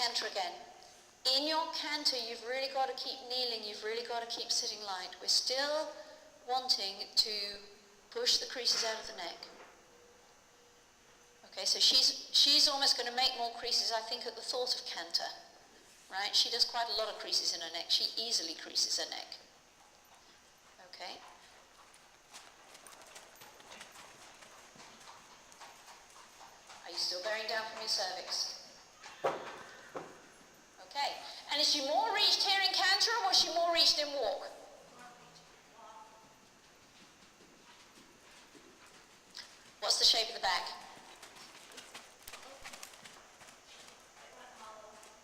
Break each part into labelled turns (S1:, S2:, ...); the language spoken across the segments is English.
S1: canter again. In your canter, you've really got to keep kneeling, you've really got to keep sitting light. We're still wanting to push the creases out of the neck. Okay, so she's almost going to make more creases, I think, at the thought of canter. Right? She does quite a lot of creases in her neck. She easily creases her neck. Okay? Are you still bearing down from your cervix? Okay. And is she more reached here in canter, or was she more reached in walk? What's the shape of the back?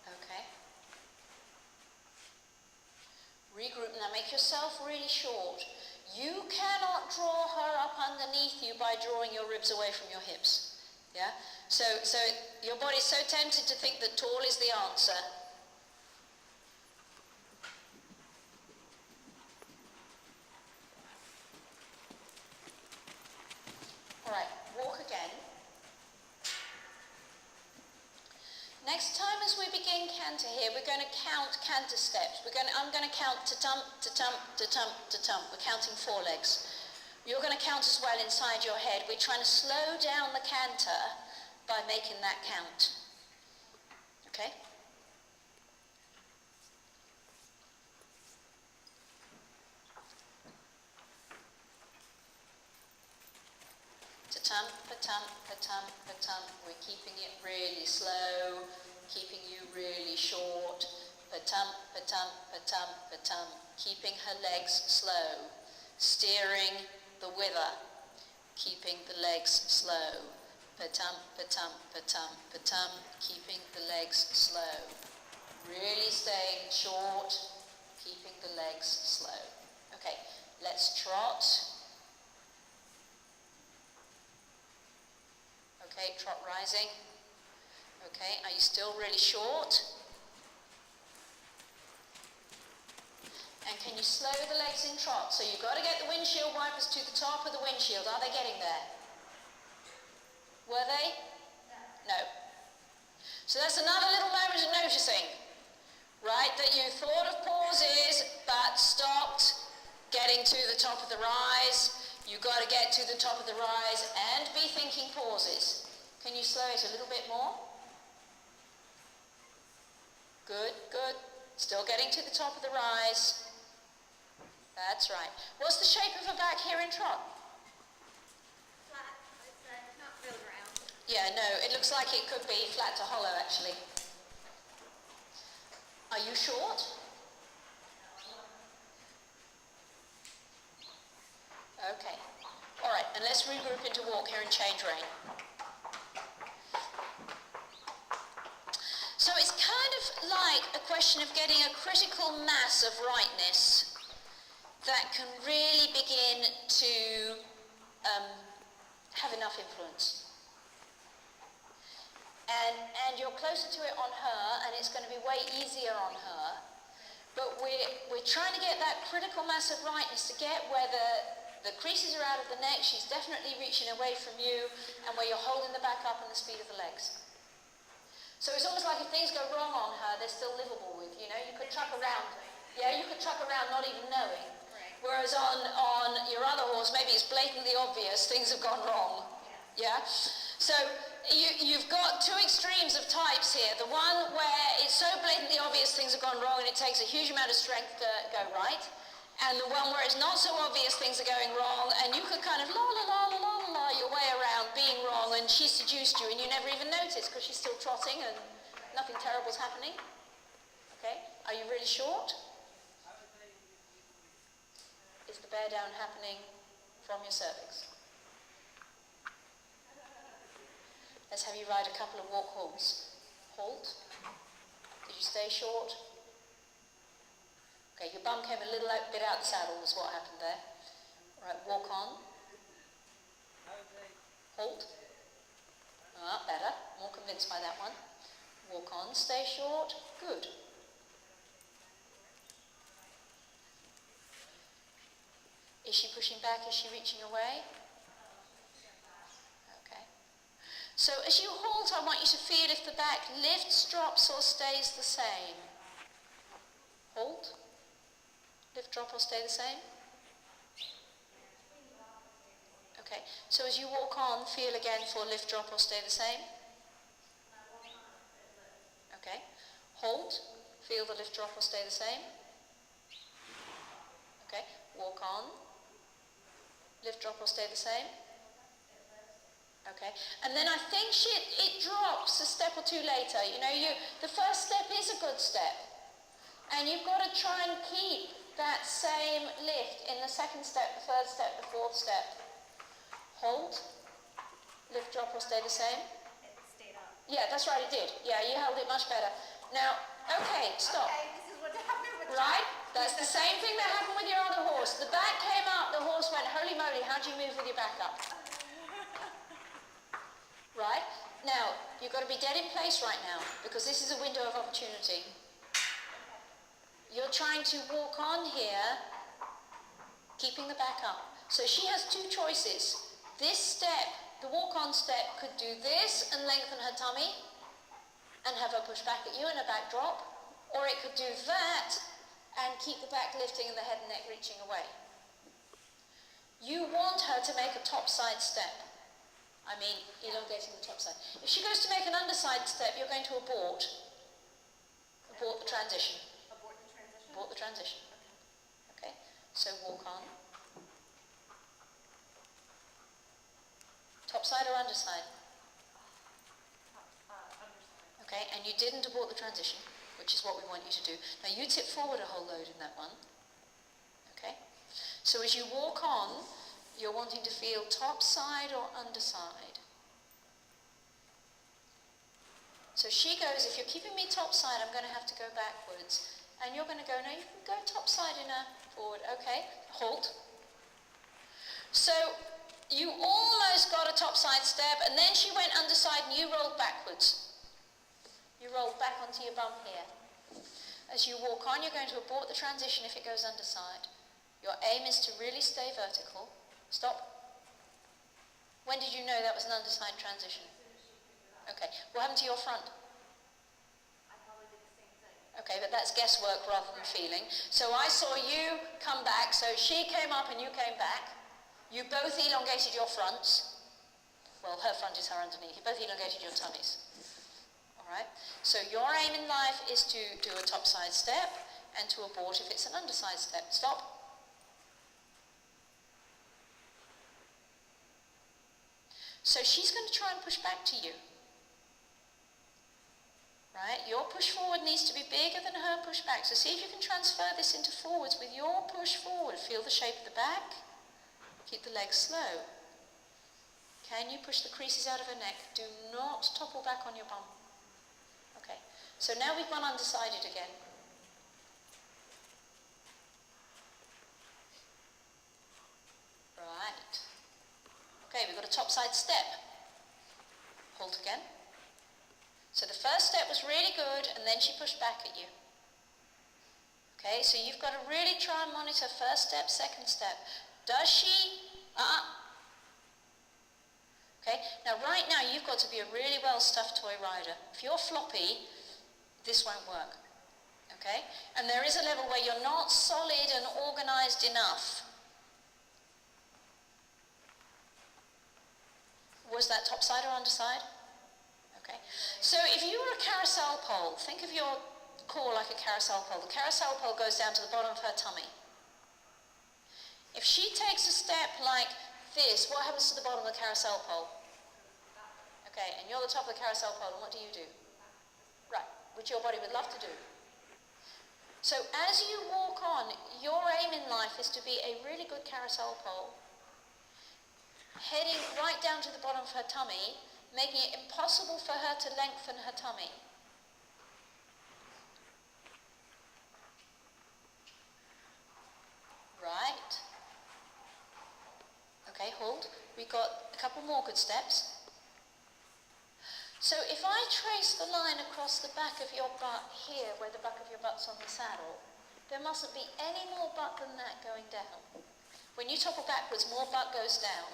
S1: Okay. Regroup. Now make yourself really short. You cannot draw her up underneath you by drawing your ribs away from your hips. Yeah? So your body's so tempted to think that tall is the answer. Alright, walk again. Next time as we begin canter here, we're going to count canter steps. I'm going to count ta-tump, ta-tump, ta-tump, ta-tump. We're counting 4 legs. You're going to count as well inside your head. We're trying to slow down the canter by making that count. Okay? Ta-tump, pa-tump, pa-tump, pa-tump. We're keeping it really slow, keeping you really short. Pa-tump, pa-tump, pa-tump, pa-tump. Keeping her legs slow. Steering the wither. Keeping the legs slow. Pa-tump, pa-tump, pa-tump, pa-tump. Keeping the legs slow. Really staying short, keeping the legs slow. Okay, let's trot. Okay, trot rising. Okay, are you still really short? And can you slow the legs in trot? So you've got to get the windshield wipers to the top of the windshield. Are they getting there? Were they? No. So that's another little moment of noticing, right? That you thought of pauses, but stopped getting to the top of the rise. You've got to get to the top of the rise and be thinking pauses. Can you slow it a little bit more? Good, good. Still getting to the top of the rise. That's right. What's the shape of her back here in trot?
S2: Flat. It's not real round.
S1: Yeah, no, it looks like it could be flat to hollow, actually. Are you short? Okay. All right, and let's regroup into walk here and change rein. So it's kind of like a question of getting a critical mass of rightness that can really begin to have enough influence. And you're closer to it on her, and it's going to be way easier on her. But we're trying to get that critical mass of rightness to get where the creases are out of the neck, she's definitely reaching away from you, and where you're holding the back up and the speed of the legs. So it's almost like if things go wrong on her, they're still livable with, you know. You could truck around. Yeah, you could truck around not even knowing.
S2: Right.
S1: Whereas on your other horse, maybe it's blatantly obvious things have gone wrong. Yeah? So you've got two extremes of types here. The one where it's so blatantly obvious things have gone wrong and it takes a huge amount of strength to go right. And the one where it's not so obvious things are going wrong, and you could kind of la your way around being wrong, and she seduced you and you never even noticed because she's still trotting and nothing terrible's happening. Okay? Are you really short? Is the bear down happening from your cervix? Let's have you ride a couple of walk halts. Halt. Did you stay short? Okay, your bum came a little bit out the saddle was what happened there. All right, walk on. Halt. Ah, better. More convinced by that one. Walk on, stay short. Good. Is she pushing back? Is she reaching away? Okay. So as you halt, I want you to feel if the back lifts, drops, or stays the same. Halt. Lift, drop, or stay the same? Okay. So as you walk on, feel again for lift, drop, or stay the same? Okay. Halt. Feel the lift, drop, or stay the same? Okay. Walk on. Lift, drop, or stay the same? Okay, and then I think it drops a step or two later. You know, the first step is a good step. And you've got to try and keep that same lift in the second step, the third step, the fourth step. Hold. Lift, drop, or stay the same?
S2: It stayed up.
S1: Yeah, that's right, it did. Yeah, you held it much better. Now, okay, stop.
S2: Okay, this is what happened with
S1: Right? That's the same thing that happened with your other horse. The back came up, the horse went, holy moly, how do you move with your back up? Right? Now, you've got to be dead in place right now, because this is a window of opportunity. You're trying to walk on here, keeping the back up. So she has two choices. This step, the walk-on step, could do this and lengthen her tummy and have her push back at you and a back drop, or it could do that and keep the back lifting and the head and neck reaching away. You want her to make a top side step. I mean, elongating the top side. If she goes to make an underside step, you're going to abort. Abort the transition.
S2: Abort the transition?
S1: Abort the transition. Okay, so walk on. Top side or underside?
S2: Underside.
S1: Okay, and you didn't abort the transition, which is what we want you to do. Now you tip forward a whole load in that one. Okay, so as you walk on, you're wanting to feel top side or underside. So she goes, if you're keeping me top side, I'm going to have to go backwards. And you're going to go, no, you can go top side in a forward. Okay, halt. So you almost got a top side step, and then she went underside and you rolled backwards. You rolled back onto your bum here. As you walk on, you're going to abort the transition if it goes underside. Your aim is to really stay vertical. Stop. When did you know that was an underside transition? Okay. What happened to your front?
S2: I probably did the same thing.
S1: Okay, but that's guesswork rather than feeling. So I saw you come back, so she came up and you came back. You both elongated your fronts. Well, her front is her underneath. You both elongated your tummies. All right? So your aim in life is to do a top side step and to abort if it's an underside step. Stop. So she's going to try and push back to you. Right? Your push forward needs to be bigger than her push back. So see if you can transfer this into forwards with your push forward. Feel the shape of the back. Keep the legs slow. Can you push the creases out of her neck? Do not topple back on your bum. Okay. So now we've gone undecided again. Right. Okay, we've got a top side step. Halt again. So the first step was really good, and then she pushed back at you. Okay, so you've got to really try and monitor first step, second step. Does she? Okay, now right now you've got to be a really well-stuffed toy rider. If you're floppy, this won't work. Okay, and there is a level where you're not solid and organized enough. Was that top side or underside? Okay. So if you were a carousel pole, think of your core like a carousel pole. The carousel pole goes down to the bottom of her tummy. If she takes a step like this, what happens to the bottom of the carousel pole? Okay, and you're the top of the carousel pole, and what do you do? Right, which your body would love to do. So as you walk on, your aim in life is to be a really good carousel pole, heading right down to the bottom of her tummy, making it impossible for her to lengthen her tummy. Right. Okay, hold. We've got a couple more good steps. So if I trace the line across the back of your butt here, where the back of your butt's on the saddle, there mustn't be any more butt than that going down. When you topple backwards, more butt goes down.